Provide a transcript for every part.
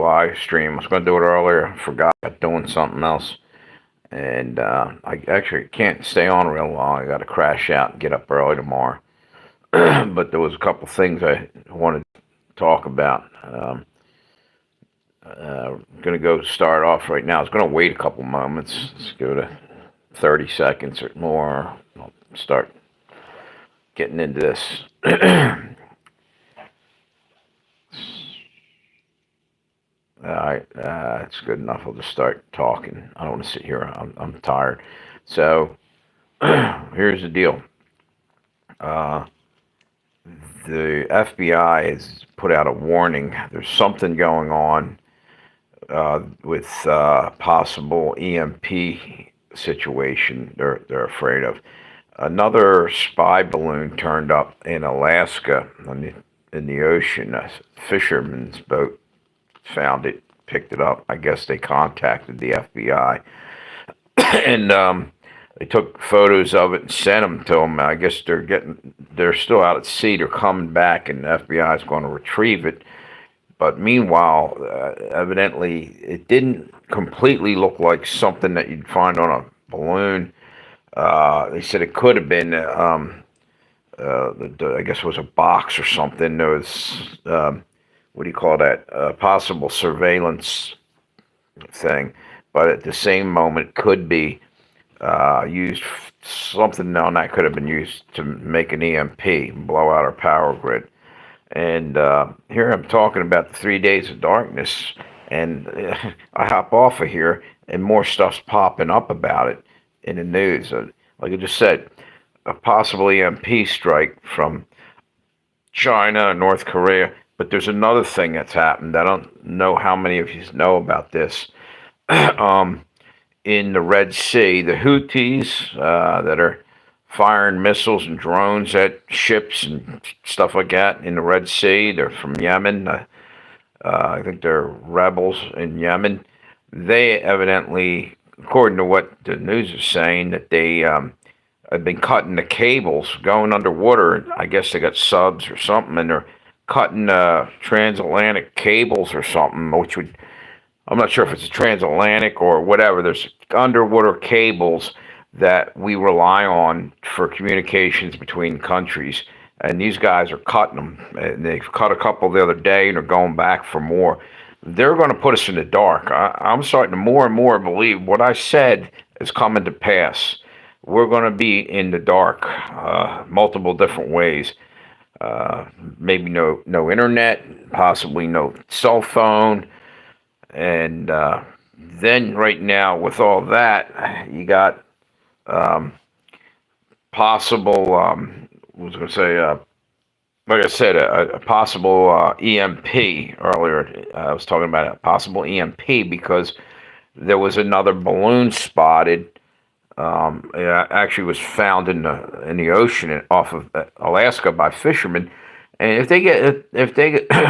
live stream. I was going to do it earlier. I forgot doing something else. And I actually can't stay on real long. I got to crash out and get up early tomorrow. But there was a couple things I wanted to talk about. Going to go start off right now. I was going to wait a couple moments. Let's go to 30 seconds or more. I'll start getting into this. All right, that's good enough. I'll just start talking. I don't want to sit here. I'm tired. So here's the deal. The FBI has put out a warning. There's something going on with possible EMP situation. They're afraid of. Another spy balloon turned up in Alaska in the ocean. A fisherman's boat found it, picked it up. I guess they contacted the FBI, and they took photos of it and sent them to them. I guess they're still out at sea. They're coming back, and the FBI is going to retrieve it. But meanwhile, evidently, it didn't completely look like something that you'd find on a balloon. They said it could have been, I guess it was a box or something. There was, what do you call that? Possible surveillance thing. But at the same moment, could be used, something on that could have been used to make an EMP, blow out our power grid. And here I'm talking about the 3 days of darkness, and I hop off of here, and more stuff's popping up about it in the news. Like I just said, a possible EMP strike from China and North Korea. But there's another thing that's happened. I don't know how many of you know about this. In the Red Sea, the Houthis that are firing missiles and drones at ships and stuff like that in the Red Sea. They're from Yemen. I think they're rebels in Yemen. They evidently, according to what the news is saying, that they have been cutting the cables going underwater. I guess they got subs or something, and they're cutting transatlantic cables or something, which would, I'm not sure if it's a transatlantic or whatever. There's underwater cables that we rely on for communications between countries. And these guys are cutting them. And they've cut a couple the other day, and they're going back for more. They're going to put us in the dark. I'm starting to more and more believe what I said is coming to pass. We're going to be in the dark multiple different ways. Maybe no internet, possibly no cell phone. And then right now, with all that, you got possible, like I said, a possible EMP earlier. I was talking about a possible EMP because there was another balloon spotted. It actually was found in the ocean off of Alaska by fishermen. And if they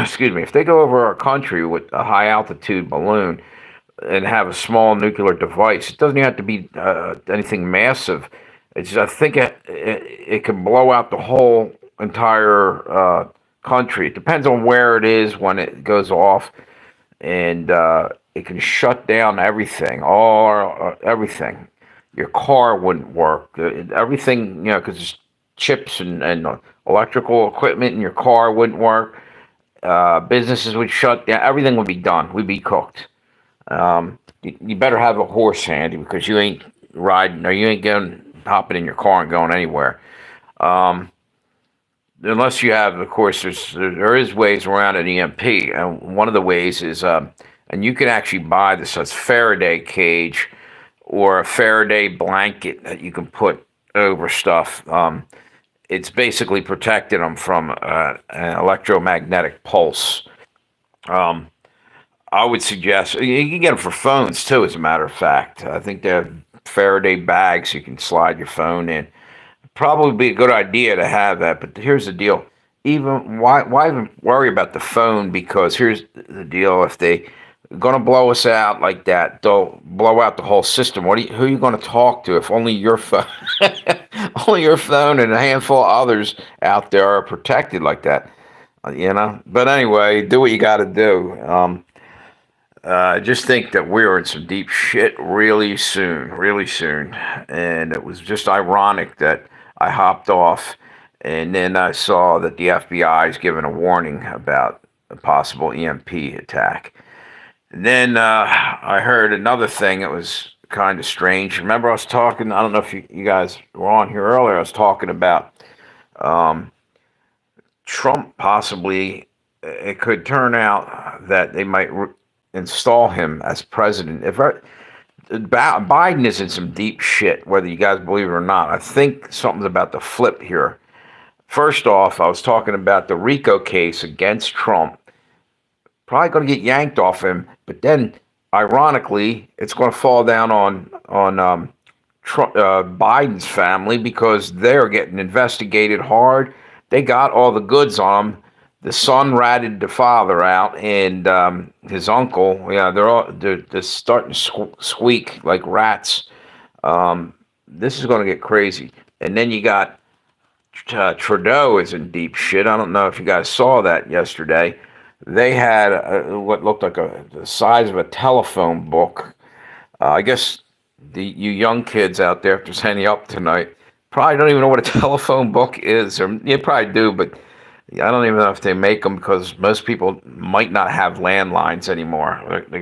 excuse me, if they go over our country with a high altitude balloon and have a small nuclear device, it doesn't have to be anything massive. I think it can blow out the whole entire country. It depends on where it is when it goes off, and it can shut down everything, everything. Your car wouldn't work. Everything, because it's chips and electrical equipment in your car wouldn't work. Businesses would shut down. Everything would be done. We'd be cooked. You better have a horse handy because you ain't riding or you ain't hopping in your car and going anywhere. Unless you have, of course, there is ways around an EMP, and one of the ways is, and you can actually buy this as Faraday cage or a Faraday blanket that you can put over stuff. It's basically protecting them from an electromagnetic pulse. I would suggest you can get them for phones too. As a matter of fact, I think they have Faraday bags you can slide your phone in. Probably be a good idea to have that. But here's the deal: even why even worry about the phone? Because here's the deal: if they going to blow us out like that, they'll blow out the whole system. Who are you going to talk to if only your phone, only your phone and a handful of others out there are protected like that? But anyway, do what you got to do. I just think that we're in some deep shit really soon. And it was just ironic that I hopped off and then I saw that the FBI is giving a warning about a possible EMP attack. And then I heard another thing that was kind of strange. Remember, I was talking, I don't know if you guys were on here earlier, I was talking about um, Trump possibly, it could turn out that they might install him as president. Biden is in some deep shit, whether you guys believe it or not. I think something's about to flip here. First off, I was talking about the RICO case against Trump. Probably going to get yanked off him, but then, ironically, it's going to fall down on Trump, Biden's family because they're getting investigated hard. They got all the goods on him. The son ratted the father out, and his uncle. Yeah, they're starting to squeak like rats. This is going to get crazy. And then you got Trudeau is in deep shit. I don't know if you guys saw that yesterday. They had what looked like the size of a telephone book. I guess you young kids out there, if there's any up tonight, probably don't even know what a telephone book is, or you probably do, but I don't even know if they make them because most people might not have landlines anymore. They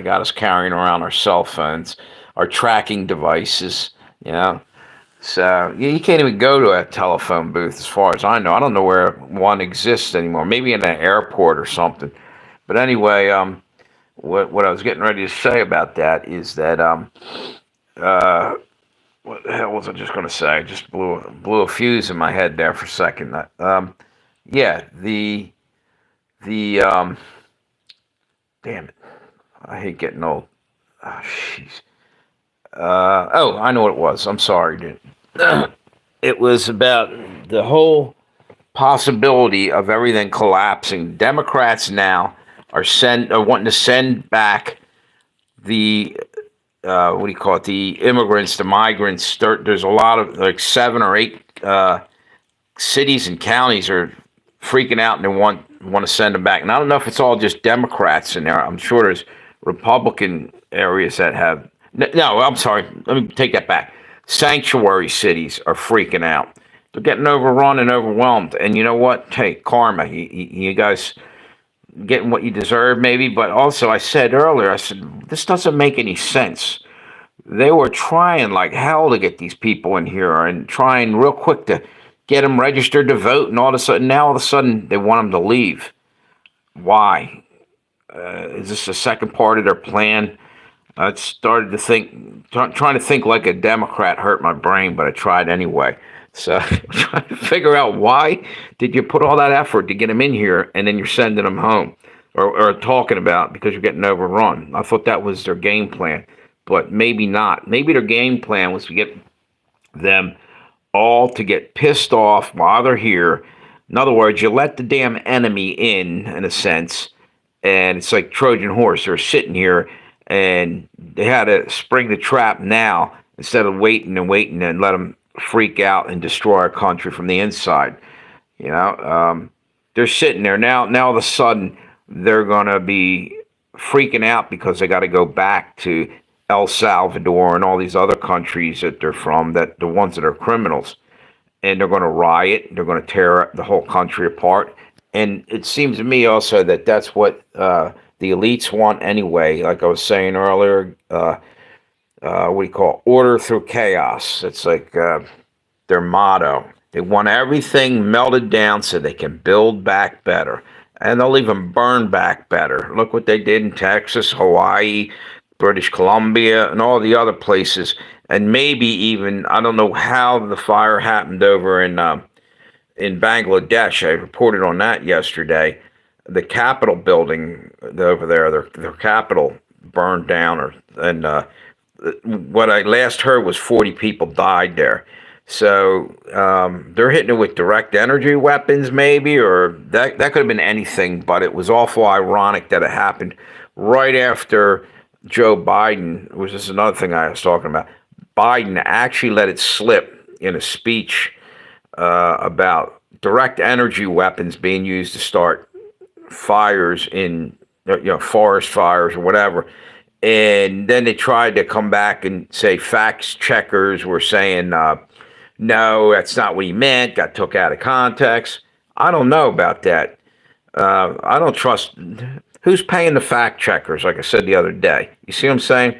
got us carrying around our cell phones, our tracking devices, you know. So yeah, you can't even go to a telephone booth, as far as I know. I don't know where one exists anymore. Maybe in an airport or something. But anyway, what I was getting ready to say about that is that uh, what the hell was I just going to say? I just blew a fuse in my head there for a second. Yeah, the damn it, I hate getting old. Oh, jeez. Oh, I know what it was. I'm sorry, dude. It was about the whole possibility of everything collapsing. Democrats now are wanting to send back the what do you call it? The immigrants, the migrants. There's a lot of like 7 or 8 cities and counties are freaking out and they want to send them back. And I don't know if it's all just Democrats in there. I'm sure there's Republican areas that have. No, I'm sorry. Let me take that back. Sanctuary cities are freaking out. They're getting overrun and overwhelmed. And you know what? Hey, karma. You guys getting what you deserve, maybe. But also, I said earlier, I said, this doesn't make any sense. They were trying like hell to get these people in here and trying real quick to get them registered to vote. And all of a sudden, they want them to leave. Why? Is this the second part of their plan? I started to think, trying to think like a Democrat hurt my brain, but I tried anyway. So trying to figure out why did you put all that effort to get them in here and then you're sending them home or talking about because you're getting overrun. I thought that was their game plan, but maybe not. Maybe their game plan was to get them all to get pissed off while they're here. In other words, you let the damn enemy in a sense, and it's like Trojan horse. They're sitting here and they had to spring the trap now instead of waiting and let them freak out and destroy our country from the inside. You know, they're sitting there now. Now all of a sudden they're gonna be freaking out because they got to go back to El Salvador and all these other countries that they're from, that the ones that are criminals, and they're going to riot. They're going to tear the whole country apart. And it seems to me also that that's what the elites want anyway. Like I was saying earlier, what do you call it? Order through chaos. It's like their motto. They want everything melted down so they can build back better. And they'll even burn back better. Look what they did in Texas, Hawaii, British Columbia, and all the other places. And maybe even, I don't know how the fire happened over in Bangladesh. I reported on that yesterday. The Capitol building over there, their Capitol burned down, and what I last heard was 40 people died there. So they're hitting it with direct energy weapons, maybe, or that could have been anything. But it was awful ironic that it happened right after Joe Biden, which is another thing I was talking about. Biden actually let it slip in a speech about direct energy weapons being used to start fires in forest fires or whatever. And then they tried to come back and say fact checkers were saying, no, that's not what he meant, got took out of context. I don't know about that. I don't trust. Who's paying the fact checkers, like I said the other day? You see what I'm saying?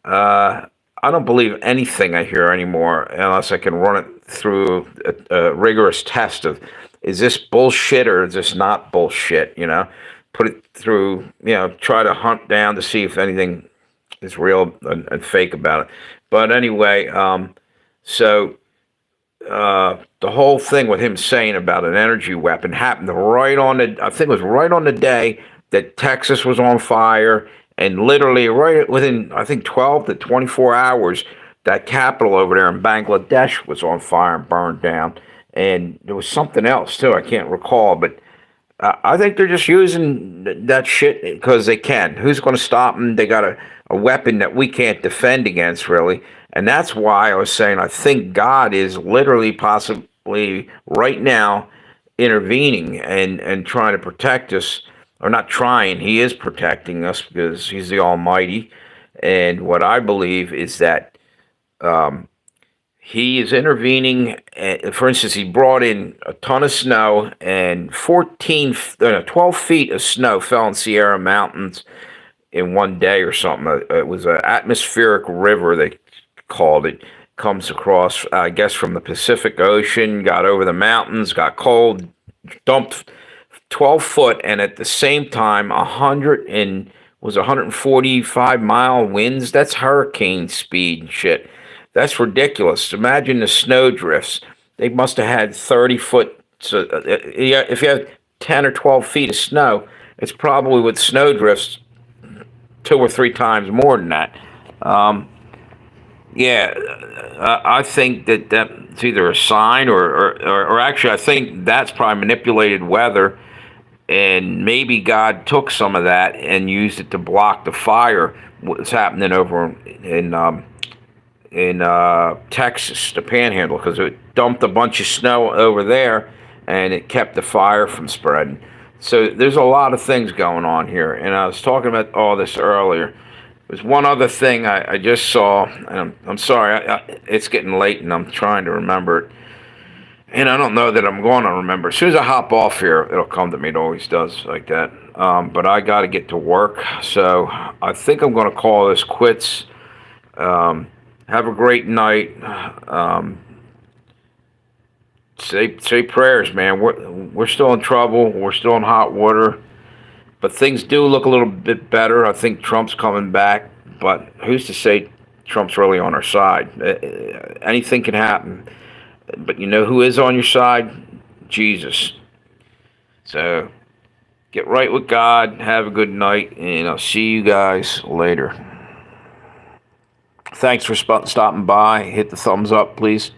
I don't believe anything I hear anymore unless I can run it through a rigorous test of, is this bullshit or is this not bullshit? Put it through, try to hunt down to see if anything is real and fake about it. But anyway, so the whole thing with him saying about an energy weapon happened I think it was right on the day that Texas was on fire, and literally right within, I think, 12 to 24 hours, that capital over there in Bangladesh was on fire and burned down. And there was something else too, I can't recall, but I think they're just using that shit because they can. Who's going to stop them? They got a weapon that we can't defend against, really. And that's why I was saying I think God is literally, possibly right now, intervening and trying to protect us. Or not trying, he is protecting us because he's the Almighty. And what I believe is that he is intervening. For instance, he brought in a ton of snow, and 12 feet of snow fell in Sierra Mountains in one day or something. It was an atmospheric river, they called it. Comes across, I guess, from the Pacific Ocean, got over the mountains, got cold, dumped 12 foot, and at the same time, 145-mile winds. That's hurricane speed and shit. That's ridiculous. Imagine the snow drifts. They must have had 30-foot. So if you have 10 or 12 feet of snow, it's probably with snow drifts 2 or 3 times more than that. I think that's either a sign or actually, I think that's probably manipulated weather, and maybe God took some of that and used it to block the fire. What's happening over in Texas, the Panhandle, because it dumped a bunch of snow over there, and it kept the fire from spreading. So there's a lot of things going on here, and I was talking about all this earlier. There's one other thing I just saw, and I'm sorry, it's getting late, and I'm trying to remember it. And I don't know that I'm going to remember. As soon as I hop off here, it'll come to me. It always does like that. But I got to get to work, so I think I'm going to call this quits. Have a great night. Say prayers, man. We're still in trouble. We're still in hot water. But things do look a little bit better. I think Trump's coming back. But who's to say Trump's really on our side? Anything can happen. But you know who is on your side? Jesus. So get right with God. Have a good night. And I'll see you guys later. Thanks for stopping by. Hit the thumbs up, please.